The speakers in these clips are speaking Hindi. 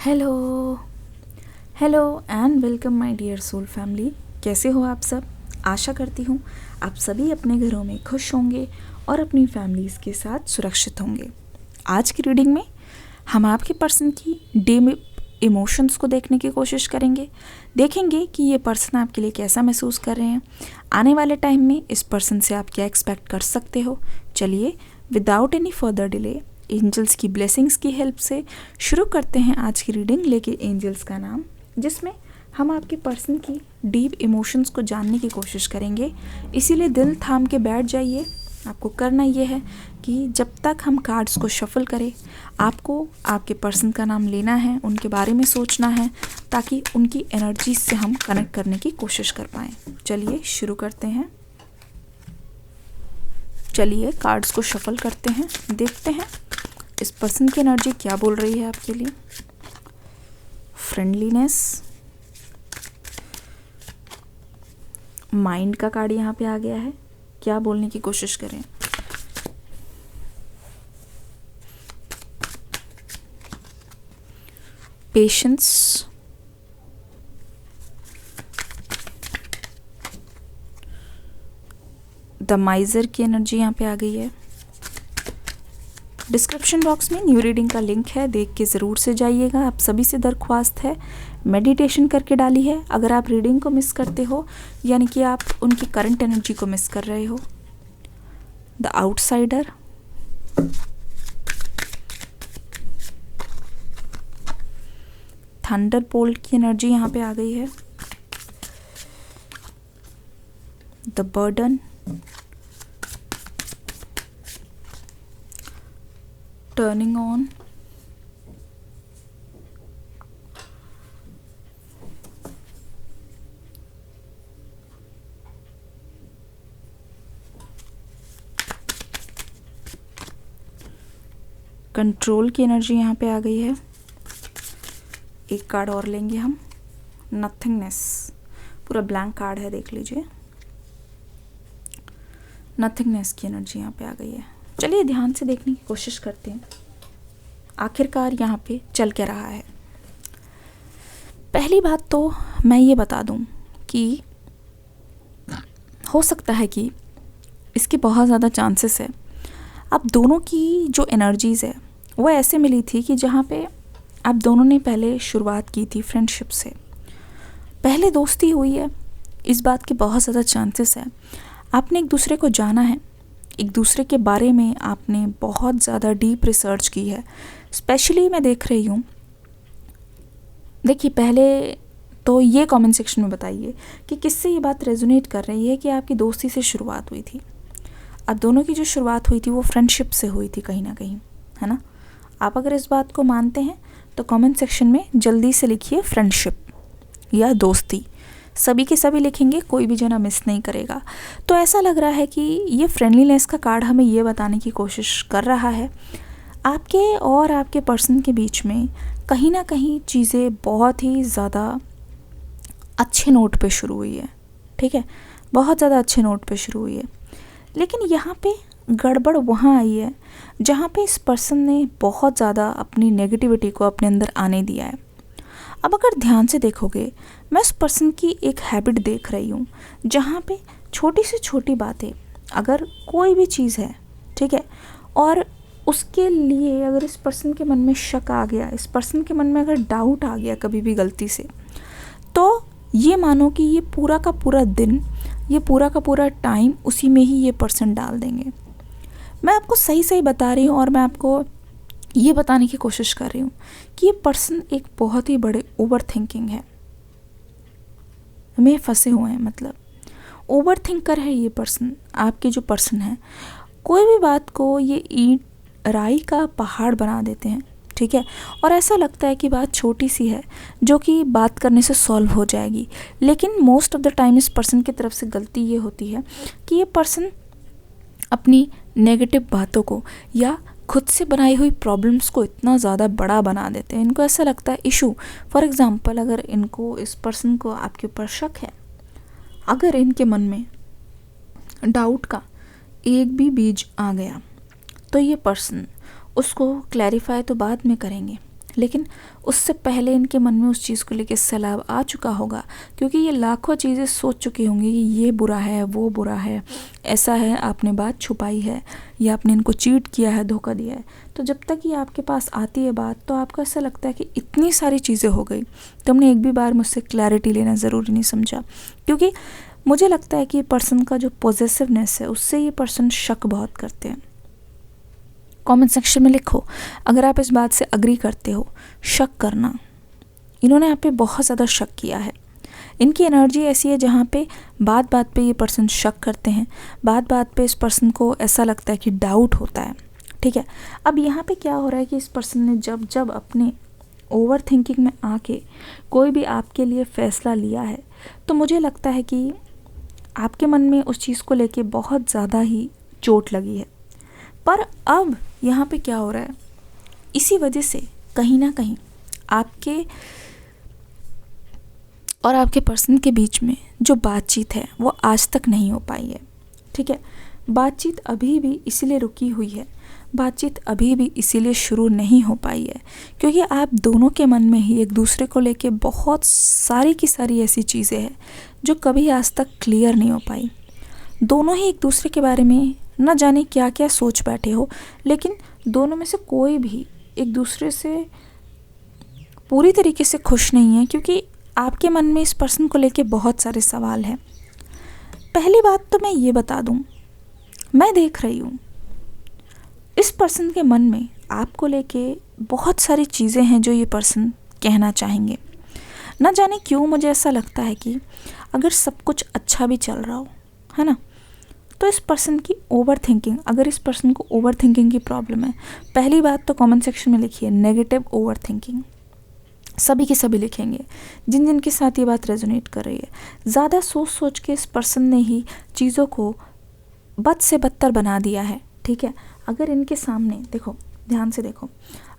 Hello hello and welcome my dear soul family. कैसे हो आप सब? आशा करती हूँ आप सभी अपने घरों में खुश होंगे और अपनी फैमिलीज़ के साथ सुरक्षित होंगे। आज की रीडिंग में हम आपके पर्सन की डीप इमोशंस को देखने की कोशिश करेंगे। देखेंगे कि ये पर्सन आपके लिए कैसा महसूस कर रहे हैं। आने वाले टाइम में इस पर्सन से आप क्या एक्सपेक्ट कर सकते हो। चलिए without any further delay angels की ब्लेसिंग्स की हेल्प से शुरू करते हैं आज की रीडिंग लेके एंजल्स का नाम, जिसमें हम आपके पर्सन की डीप इमोशंस को जानने की कोशिश करेंगे। इसीलिए दिल थाम के बैठ जाइए। आपको करना ये है कि जब तक हम कार्ड्स को शफल करें, आपको आपके पर्सन का नाम लेना है, उनके बारे में सोचना है, ताकि उनकी एनर्जी से हम कनेक्ट करने की कोशिश कर पाएँ। चलिए शुरू करते हैं। चलिए कार्ड्स को शफल करते हैं, देखते हैं इस पर्सन की एनर्जी क्या बोल रही है आपके लिए। फ्रेंडलीनेस, माइंड का कार्ड यहाँ पे आ गया है, क्या बोलने की कोशिश करें। पेशेंस, द माइजर की एनर्जी यहाँ पे आ गई है। डिस्क्रिप्शन बॉक्स में न्यू रीडिंग का लिंक है, देख के ज़रूर से जाइएगा। आप सभी से दरख्वास्त है मेडिटेशन करके डाली है। अगर आप रीडिंग को मिस करते हो, यानी कि आप उनकी करंट एनर्जी को मिस कर रहे हो। द आउटसाइडर, थंडरबोल्ट की एनर्जी यहाँ पे आ गई है। The burden, turning on, control की एनर्जी यहाँ पे आ गई है। एक कार्ड और लेंगे हम, नथिंगनेस, पूरा ब्लैंक कार्ड है, देख लीजिए। नथिंगनेस की एनर्जी यहाँ पे आ गई है। चलिए ध्यान से देखने की कोशिश करते हैं आखिरकार यहाँ पे चल क्या रहा है। पहली बात तो मैं ये बता दूँ कि हो सकता है कि इसके बहुत ज़्यादा चांसेस है आप दोनों की जो एनर्जीज़ है वो ऐसे मिली थी कि जहाँ पे आप दोनों ने पहले शुरुआत की थी फ्रेंडशिप से, पहले दोस्ती हुई है। इस बात के बहुत ज़्यादा चांसेस है आपने एक दूसरे को जाना है, एक दूसरे के बारे में आपने बहुत ज़्यादा डीप रिसर्च की है। स्पेशली मैं देख रही हूँ, देखिए पहले तो ये कमेंट सेक्शन में बताइए कि किससे ये बात रेजोनेट कर रही है कि आपकी दोस्ती से शुरुआत हुई थी। आप दोनों की जो शुरुआत हुई थी वो फ्रेंडशिप से हुई थी कहीं ना कहीं, है ना। आप अगर इस बात को मानते हैं तो कमेंट सेक्शन में जल्दी से लिखिए फ्रेंडशिप या दोस्ती। सभी के सभी लिखेंगे, कोई भी जना मिस नहीं करेगा। तो ऐसा लग रहा है कि ये फ्रेंडलीनेस का कार्ड हमें ये बताने की कोशिश कर रहा है आपके और आपके पर्सन के बीच में कहीं ना कहीं चीज़ें बहुत ही ज़्यादा अच्छे नोट पे शुरू हुई है। ठीक है, बहुत ज़्यादा अच्छे नोट पे शुरू हुई है, लेकिन यहाँ पे गड़बड़ वहाँ आई है जहाँ पे इस पर्सन ने बहुत ज़्यादा अपनी नेगेटिविटी को अपने अंदर आने दिया है। अब अगर ध्यान से देखोगे, मैं इस पर्सन की एक हैबिट देख रही हूँ जहाँ पे छोटी से छोटी बातें, अगर कोई भी चीज़ है, ठीक है, और उसके लिए अगर इस पर्सन के मन में शक आ गया, इस पर्सन के मन में अगर डाउट आ गया कभी भी गलती से, तो ये मानो कि ये पूरा का पूरा दिन, ये पूरा का पूरा टाइम उसी में ही ये पर्सन डाल देंगे। मैं आपको सही सही बता रही हूँ और मैं आपको ये बताने की कोशिश कर रही हूँ कि ये पर्सन एक बहुत ही बड़े ओवर थिंकिंग है में फंसे हुए हैं। मतलब ओवर थिंकर है ये पर्सन। आपके जो पर्सन है कोई भी बात को ये ईंट राई का पहाड़ बना देते हैं, ठीक है, और ऐसा लगता है कि बात छोटी सी है जो कि बात करने से सॉल्व हो जाएगी। लेकिन मोस्ट ऑफ द टाइम इस पर्सन की तरफ से गलती ये होती है कि ये पर्सन अपनी नेगेटिव बातों को या खुद से बनाई हुई प्रॉब्लम्स को इतना ज़्यादा बड़ा बना देते हैं। इनको ऐसा लगता है इशू, फॉर एग्ज़ाम्पल अगर इनको, इस पर्सन को आपके ऊपर शक है, अगर इनके मन में डाउट का एक भी बीज आ गया तो ये पर्सन उसको क्लैरिफाई तो बाद में करेंगे, लेकिन उससे पहले इनके मन में उस चीज़ को लेकर सैलाब आ चुका होगा, क्योंकि ये लाखों चीज़ें सोच चुके होंगे कि ये बुरा है, वो बुरा है, ऐसा है, आपने बात छुपाई है, या आपने इनको चीट किया है, धोखा दिया है। तो जब तक ये आपके पास आती है बात, तो आपको ऐसा लगता है कि इतनी सारी चीज़ें हो गई, तुमने एक भी बार मुझसे क्लैरिटी लेना ज़रूरी नहीं समझा। क्योंकि मुझे लगता है कि ये पर्सन का जो पॉजिटिवनेस है, उससे ये पर्सन शक बहुत करते हैं। कमेंट सेक्शन में लिखो अगर आप इस बात से अग्री करते हो। शक करना, इन्होंने आप पे बहुत ज़्यादा शक किया है। इनकी एनर्जी ऐसी है जहाँ पे बात बात पे ये पर्सन शक करते हैं, बात बात पे इस पर्सन को ऐसा लगता है कि डाउट होता है। ठीक है, अब यहाँ पे क्या हो रहा है कि इस पर्सन ने जब जब अपने ओवर थिंकिंग में आके कोई भी आपके लिए फ़ैसला लिया है, तो मुझे लगता है कि आपके मन में उस चीज़ को लेके बहुत ज़्यादा ही चोट लगी है। पर अब यहाँ पे क्या हो रहा है, इसी वजह से कहीं ना कहीं आपके और आपके पर्सन के बीच में जो बातचीत है वो आज तक नहीं हो पाई है। ठीक है, बातचीत अभी भी इसीलिए रुकी हुई है, बातचीत अभी भी इसीलिए शुरू नहीं हो पाई है क्योंकि आप दोनों के मन में ही एक दूसरे को लेके बहुत सारी की सारी ऐसी चीज़ें हैं जो कभी आज तक क्लियर नहीं हो पाई। दोनों ही एक दूसरे के बारे में न जाने क्या क्या सोच बैठे हो, लेकिन दोनों में से कोई भी एक दूसरे से पूरी तरीके से खुश नहीं है क्योंकि आपके मन में इस पर्सन को लेके बहुत सारे सवाल हैं। पहली बात तो मैं ये बता दूं, मैं देख रही हूँ इस पर्सन के मन में आपको लेके बहुत सारी चीज़ें हैं जो ये पर्सन कहना चाहेंगे। न जाने क्यों मुझे ऐसा लगता है कि अगर सब कुछ अच्छा भी चल रहा हो, है ना, तो इस पर्सन की ओवर थिंकिंग, अगर इस पर्सन को ओवर थिंकिंग की प्रॉब्लम है, पहली बात तो कमेंट सेक्शन में लिखिए नेगेटिव ओवर थिंकिंग। सभी के सभी लिखेंगे जिन जिन के साथ ये बात रेजोनेट कर रही है। ज़्यादा सोच सोच के इस पर्सन ने ही चीज़ों को बद से बदतर बना दिया है। ठीक है, अगर इनके सामने देखो, ध्यान से देखो,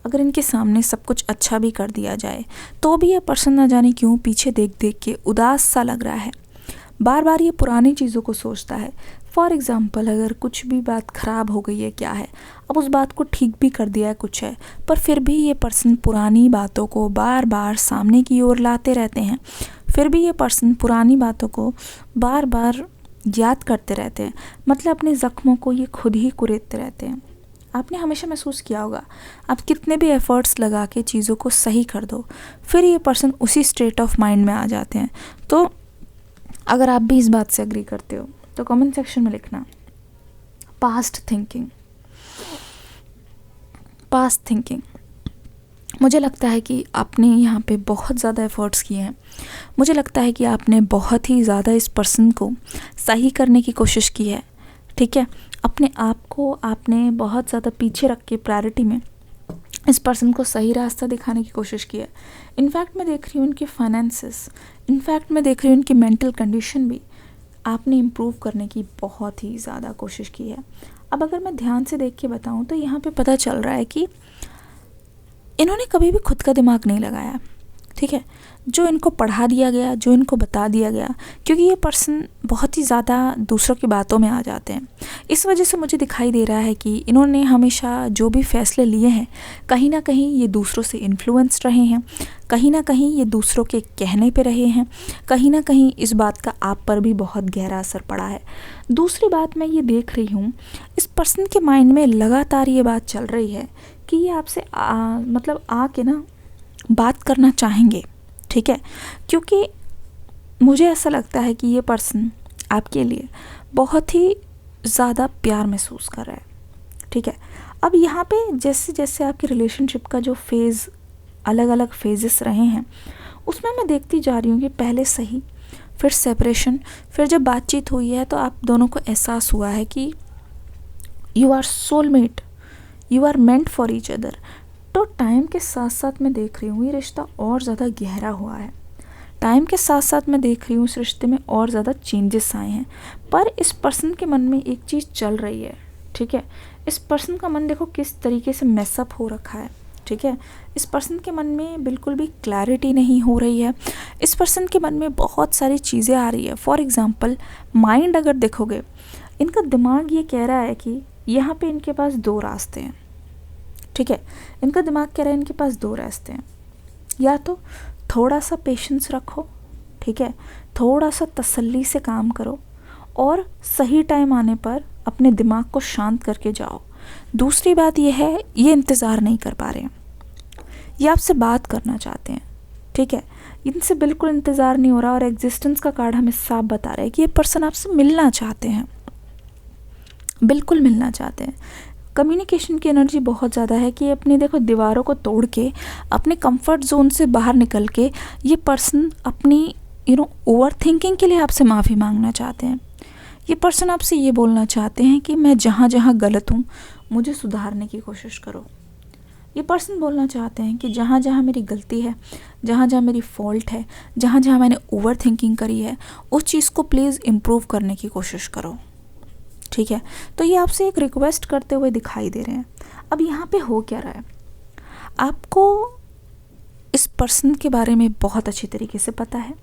अगर इनके सामने सब कुछ अच्छा भी कर दिया जाए तो भी ये पर्सन ना जाने क्यों पीछे देख देख के उदास सा लग रहा है, बार बार ये पुरानी चीज़ों को सोचता है। फॉर एग्ज़ाम्पल, अगर कुछ भी बात ख़राब हो गई है, क्या है, अब उस बात को ठीक भी कर दिया है कुछ है, पर फिर भी ये पर्सन पुरानी बातों को बार बार सामने की ओर लाते रहते हैं। फिर भी ये पर्सन पुरानी बातों को बार बार याद करते रहते हैं, मतलब अपने ज़ख्मों को ये खुद ही कुरेदते रहते हैं। आपने हमेशा महसूस किया होगा, आप कितने भी एफ़र्ट्स लगा के चीज़ों को सही कर दो, फिर ये पर्सन उसी स्टेट ऑफ माइंड में आ जाते हैं। तो अगर आप भी इस बात से एग्री करते हो तो कमेंट सेक्शन में लिखना पास्ट थिंकिंग। पास्ट थिंकिंग, मुझे लगता है कि आपने यहाँ पे बहुत ज़्यादा एफ़र्ट्स किए हैं। मुझे लगता है कि आपने बहुत ही ज़्यादा इस पर्सन को सही करने की कोशिश की है। ठीक है, अपने आप को आपने बहुत ज़्यादा पीछे रख के प्रायोरिटी में इस पर्सन को सही रास्ता दिखाने की कोशिश की है। इनफैक्ट मैं देख रही हूँ इनके फाइनेंसेस, इनफैक्ट मैं देख रही हूँ इनकी मेंटल कंडीशन भी आपने इम्प्रूव करने की बहुत ही ज़्यादा कोशिश की है। अब अगर मैं ध्यान से देख के बताऊँ तो यहाँ पे पता चल रहा है कि इन्होंने कभी भी खुद का दिमाग नहीं लगाया। ठीक है, जो इनको पढ़ा दिया गया, जो इनको बता दिया गया, क्योंकि ये पर्सन बहुत ही ज़्यादा दूसरों की बातों में आ जाते हैं। इस वजह से मुझे दिखाई दे रहा है कि इन्होंने हमेशा जो भी फैसले लिए हैं, कहीं ना कहीं ये दूसरों से इन्फ्लुएंस्ड रहे हैं, कहीं ना कहीं ये दूसरों के कहने पे रहे हैं, कहीं ना कहीं इस बात का आप पर भी बहुत गहरा असर पड़ा है। दूसरी बात मैं ये देख रही हूँ, इस पर्सन के माइंड में लगातार ये बात चल रही है कि ये आपसे मतलब आके ना बात करना चाहेंगे। ठीक है, क्योंकि मुझे ऐसा लगता है कि ये पर्सन आपके लिए बहुत ही ज़्यादा प्यार महसूस कर रहा है। ठीक है, अब यहाँ पे जैसे जैसे आपके रिलेशनशिप का जो फेज़, अलग अलग फेजेस रहे हैं, उसमें मैं देखती जा रही हूँ कि पहले सही, फिर सेपरेशन, फिर जब बातचीत हुई है तो आप दोनों को एहसास हुआ है कि you are soulmate, you are meant for each other. तो टाइम के साथ साथ मैं देख रही हूँ ये रिश्ता और ज़्यादा गहरा हुआ है। टाइम के साथ साथ मैं देख रही हूँ इस रिश्ते में और ज़्यादा चेंजेस आए हैं। पर इस पर्सन के मन में एक चीज़ चल रही है। ठीक है, इस पर्सन का मन देखो किस तरीके से मैसअप हो रखा है। ठीक है, इस पर्सन के मन में बिल्कुल भी क्लैरिटी नहीं हो रही है। इस पर्सन के मन में बहुत सारी चीज़ें आ रही है। फॉर एग्ज़ाम्पल, माइंड अगर देखोगे, इनका दिमाग ये कह रहा है कि यहाँ पे इनके पास दो रास्ते हैं। ठीक है। इनका दिमाग कह रहा है, इनके पास दो रास्ते हैं, या तो थोड़ा सा पेशेंस रखो, ठीक है, थोड़ा सा तसल्ली से काम करो और सही टाइम आने पर अपने दिमाग को शांत करके जाओ। दूसरी बात यह है, ये इंतज़ार नहीं कर पा रहे हैं, ये आपसे बात करना चाहते हैं, ठीक है, इनसे बिल्कुल इंतज़ार नहीं हो रहा और एग्जिस्टेंस का कार्ड हमें साफ बता रहा है कि ये पर्सन आपसे मिलना चाहते हैं, बिल्कुल मिलना चाहते हैं। कम्युनिकेशन की एनर्जी बहुत ज़्यादा है कि अपनी देखो दीवारों को तोड़ के अपने कंफर्ट जोन से बाहर निकल के ये पर्सन अपनी ओवर थिंकिंग के लिए आपसे माफ़ी मांगना चाहते हैं। ये पर्सन आपसे ये बोलना चाहते हैं कि मैं जहाँ जहाँ गलत हूँ मुझे सुधारने की कोशिश करो। ये पर्सन बोलना चाहते हैं कि जहाँ जहाँ मेरी गलती है, जहाँ जहाँ मेरी फॉल्ट है, जहाँ जहाँ मैंने ओवर थिंकिंग करी है, उस चीज़ को प्लीज़ इम्प्रूव करने की कोशिश करो, ठीक है। तो ये आपसे एक रिक्वेस्ट करते हुए दिखाई दे रहे हैं। अब यहाँ पे हो क्या रहा है, आपको इस पर्सन के बारे में बहुत अच्छी तरीके से पता है,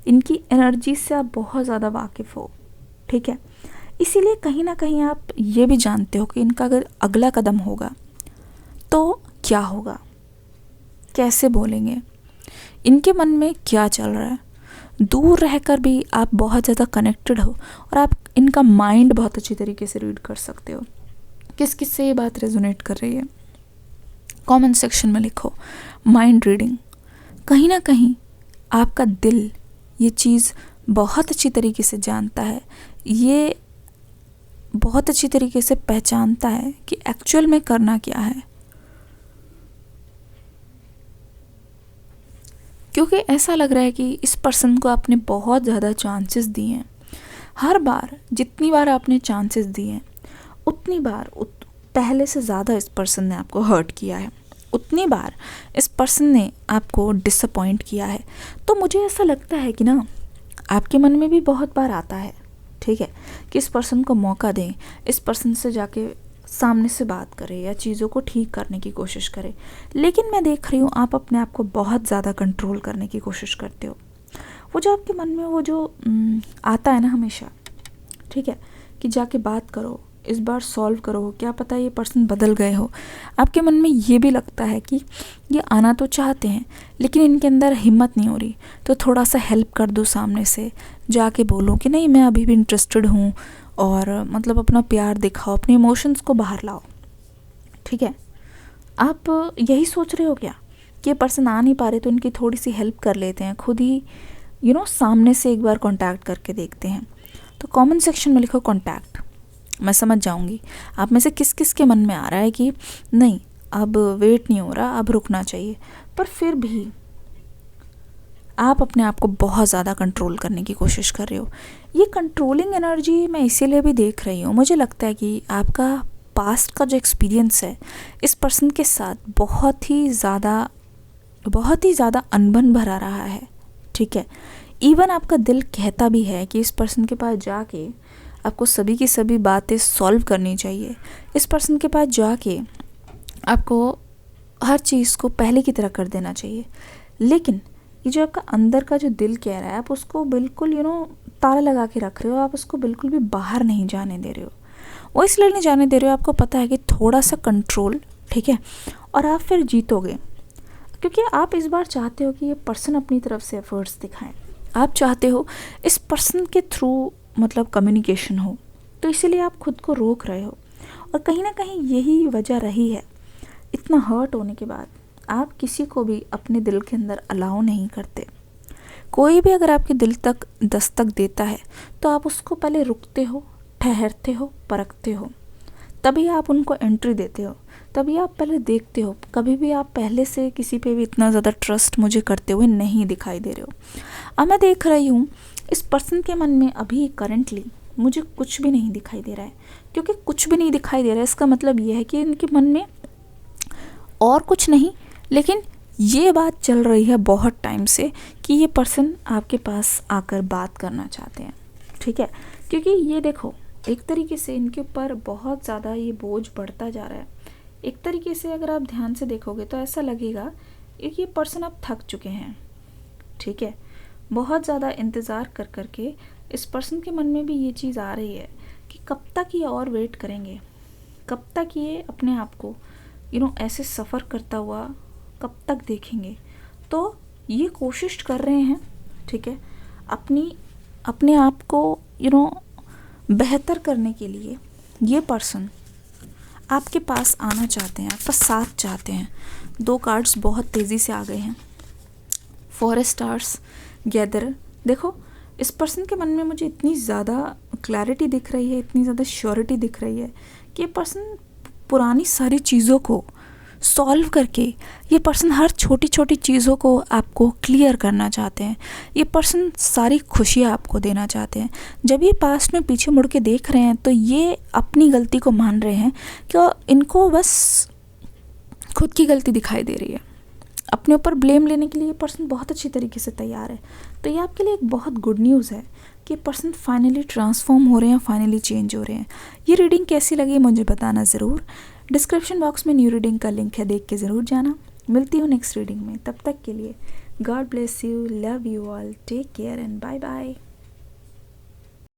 इनकी एनर्जी से आप बहुत ज़्यादा वाकिफ़ हो, ठीक है। इसीलिए कहीं ना कहीं आप ये भी जानते हो कि इनका अगर अगला कदम होगा तो क्या होगा, कैसे बोलेंगे, इनके मन में क्या चल रहा है। दूर रहकर भी आप बहुत ज़्यादा कनेक्टेड हो और आप इनका माइंड बहुत अच्छी तरीके से रीड कर सकते हो। किस किस से ये बात रेजोनेट कर रही है, कमेंट सेक्शन में लिखो। माइंड रीडिंग, कहीं ना कहीं आपका दिल ये चीज़ बहुत अच्छी तरीके से जानता है, ये बहुत अच्छी तरीके से पहचानता है कि एक्चुअल में करना क्या है। क्योंकि ऐसा लग रहा है कि इस पर्सन को आपने बहुत ज़्यादा चांसेस दिए हैं। हर बार जितनी बार आपने चांसेस दिए हैं उतनी बार पहले से ज़्यादा इस पर्सन ने आपको हर्ट किया है, उतनी बार इस पर्सन ने आपको डिसअपॉइंट किया है। तो मुझे ऐसा लगता है कि ना आपके मन में भी बहुत बार आता है, ठीक है, कि इस पर्सन को मौका दें, इस पर्सन से जाके सामने से बात करें या चीज़ों को ठीक करने की कोशिश करें। लेकिन मैं देख रही हूँ आप अपने आप को बहुत ज़्यादा कंट्रोल करने की कोशिश करते हो। वो जो आपके मन में वो जो आता है ना हमेशा, ठीक है, कि जाके बात करो, इस बार सॉल्व करो, क्या पता ये पर्सन बदल गए हो। आपके मन में ये भी लगता है कि ये आना तो चाहते हैं लेकिन इनके अंदर हिम्मत नहीं हो रही, तो थोड़ा सा हेल्प कर दो, सामने से जाके बोलो कि नहीं मैं अभी भी इंटरेस्टेड हूँ और मतलब अपना प्यार दिखाओ, अपने इमोशंस को बाहर लाओ, ठीक है। आप यही सोच रहे हो क्या कि ये पर्सन आ नहीं पा रहे तो इनकी थोड़ी सी हेल्प कर लेते हैं, खुद ही सामने से एक बार कांटेक्ट करके देखते हैं। तो कमेंट सेक्शन में लिखो कांटेक्ट, मैं समझ जाऊंगी आप में से किस किस के मन में आ रहा है कि नहीं अब वेट नहीं हो रहा, अब रुकना चाहिए। पर फिर भी आप अपने आप को बहुत ज़्यादा कंट्रोल करने की कोशिश कर रहे हो। ये कंट्रोलिंग एनर्जी मैं इसीलिए भी देख रही हूँ, मुझे लगता है कि आपका पास्ट का जो एक्सपीरियंस है इस पर्सन के साथ बहुत ही ज़्यादा अनबन भरा रहा है, ठीक है। इवन आपका दिल कहता भी है कि इस पर्सन के पास जाके आपको सभी की सभी बातें सॉल्व करनी चाहिए, इस पर्सन के पास जाके आपको हर चीज़ को पहले की तरह कर देना चाहिए। लेकिन ये जो आपका अंदर का जो दिल कह रहा है आप उसको बिल्कुल ताला लगा के रख रहे हो, आप उसको बिल्कुल भी बाहर नहीं जाने दे रहे हो। वो इसलिए नहीं जाने दे रहे हो, आपको पता है कि थोड़ा सा कंट्रोल, ठीक है, और आप फिर जीतोगे। क्योंकि आप इस बार चाहते हो कि ये पर्सन अपनी तरफ से एफर्ट्स दिखाएं, आप चाहते हो इस पर्सन के थ्रू मतलब कम्युनिकेशन हो, तो इसीलिए आप खुद को रोक रहे हो। और कहीं ना कहीं यही वजह रही है, इतना हर्ट होने के बाद आप किसी को भी अपने दिल के अंदर अलाउ नहीं करते। कोई भी अगर आपके दिल तक दस्तक देता है तो आप उसको पहले रुकते हो, ठहरते हो, परखते हो, तभी आप उनको एंट्री देते हो, तभी आप पहले देखते हो। कभी भी आप पहले से किसी पे भी इतना ज़्यादा ट्रस्ट मुझे करते हुए नहीं दिखाई दे रहे हो। अब मैं देख रही हूँ इस पर्सन के मन में अभी करेंटली मुझे कुछ भी नहीं दिखाई दे रहा है। क्योंकि कुछ भी नहीं दिखाई दे रहा है इसका मतलब ये है कि इनके मन में और कुछ नहीं, लेकिन ये बात चल रही है बहुत टाइम से कि ये पर्सन आपके पास आकर बात करना चाहते हैं, ठीक है। क्योंकि ये देखो एक तरीके से इनके ऊपर बहुत ज़्यादा ये बोझ बढ़ता जा रहा है। एक तरीके से अगर आप ध्यान से देखोगे तो ऐसा लगेगा कि ये पर्सन अब थक चुके हैं, ठीक है। बहुत ज़्यादा इंतज़ार कर करके इस पर्सन के मन में भी ये चीज़ आ रही है कि कब तक ये और वेट करेंगे, कब तक ये अपने आप को ऐसे सफ़र करता हुआ कब तक देखेंगे। तो ये कोशिश कर रहे हैं, ठीक है, अपने आप को बेहतर करने के लिए ये पर्सन आपके पास आना चाहते हैं, आपका साथ चाहते हैं। 2 कार्ड्स बहुत तेज़ी से आ गए हैं, 4 स्टार्स, गैदर। देखो, इस पर्सन के मन में मुझे इतनी ज़्यादा क्लैरिटी दिख रही है, इतनी ज़्यादा श्योरिटी दिख रही है कि ये पर्सन पुरानी सारी चीज़ों को सॉल्व करके, ये पर्सन हर छोटी छोटी चीज़ों को आपको क्लियर करना चाहते हैं। ये पर्सन सारी खुशियाँ आपको देना चाहते हैं। जब ये पास्ट में पीछे मुड़ के देख रहे हैं तो ये अपनी गलती को मान रहे हैं कि इनको बस खुद की गलती दिखाई दे रही है। अपने ऊपर ब्लेम लेने के लिए ये पर्सन बहुत अच्छी तरीके से तैयार है। तो ये आपके लिए एक बहुत गुड न्यूज़ है कि पर्सन फाइनली ट्रांसफॉर्म हो रहे हैं, फाइनली चेंज हो रहे हैं। ये रीडिंग कैसी लगी मुझे बताना ज़रूर। डिस्क्रिप्शन बॉक्स में न्यू रीडिंग का लिंक है, देख के ज़रूर जाना। मिलती हूँ नेक्स्ट रीडिंग में, तब तक के लिए God bless you, love you all, take care and bye bye.